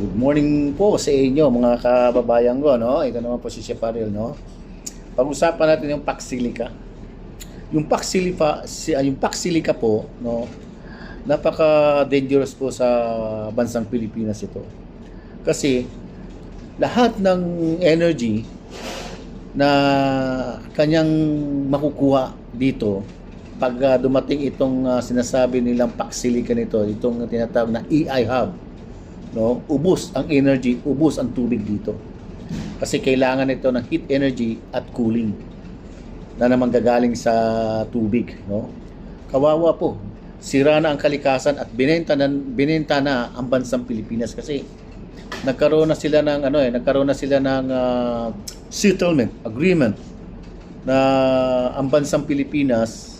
Good morning po sa inyo mga kababayan ko, no? Ito naman po si Chef Ariel, no? Pag-usapan natin yung Paxilica. Yung Paxilica po, no? Napaka-dangerous po sa bansang Pilipinas ito. Kasi lahat ng energy na kanyang makukuha dito pag dumating itong sinasabi nilang Paxilica nito, itong tinatawag na EI hub, no, ubos ang energy, ubos ang tubig dito. Kasi kailangan ito ng heat energy at cooling na naman gagaling sa tubig, no. Kawawa po. Sira na ang kalikasan at binenta na ang bansang Pilipinas kasi nagkaroon na sila ng settlement agreement na ang bansang Pilipinas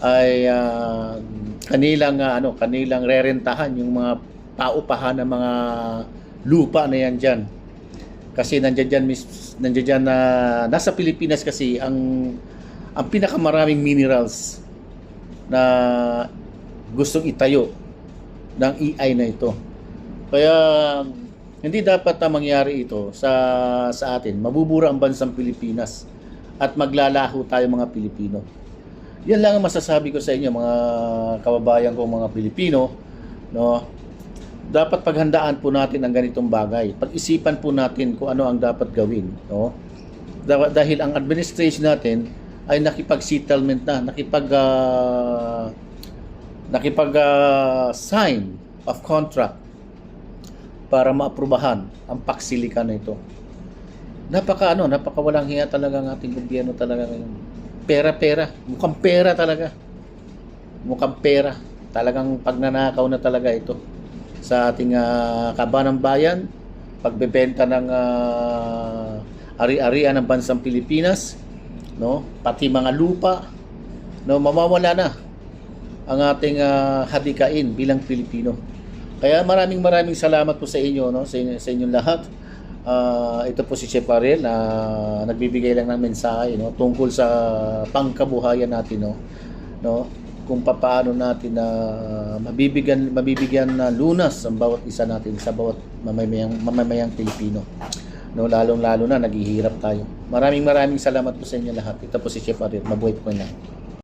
ay kanilang rerentahan yung mga paupahan ng mga lupa na yan dyan. Kasi nandiyan na nasa Pilipinas kasi ang pinakamaraming minerals na gustong itayo ng EI na ito. Kaya hindi dapat na mangyari ito sa atin. Mabubura ang bansang Pilipinas at maglalaho tayo mga Pilipino. Yan lang ang masasabi ko sa inyo mga kababayan ko mga Pilipino, no? Dapat paghandaan po natin ang ganitong bagay. Pag-isipan po natin kung ano ang dapat gawin, no? Dahil ang administration natin ay nakipag-settlement na, sign of contract para maaprubahan ang Paxilica na ito. Napaka walang hiya talaga ang ating gobyerno talaga ngayon. Pera, mukhang pera talaga. Mukhang pera. Talagang pagnanakaw na talaga ito sa ating kabanang bayan, pagbebenta ng ari-arian ng bansang Pilipinas, no? Pati mga lupa, no, mawawala na ang ating hadikain bilang Pilipino. Kaya maraming salamat po sa inyo, no, sa inyong lahat. Ito po si Chef Ariel na nagbibigay lang ng mensahe, no, tungkol sa pangkabuhayan natin, no, kung paano natin na mabibigyan na lunas ang bawat isa natin sa bawat mamamayang Pilipino, no, lalong-lalo na naghihirap tayo. Maraming salamat po sa inyo lahat. Ito po si Chef Ariel. Mabuhay po kayo.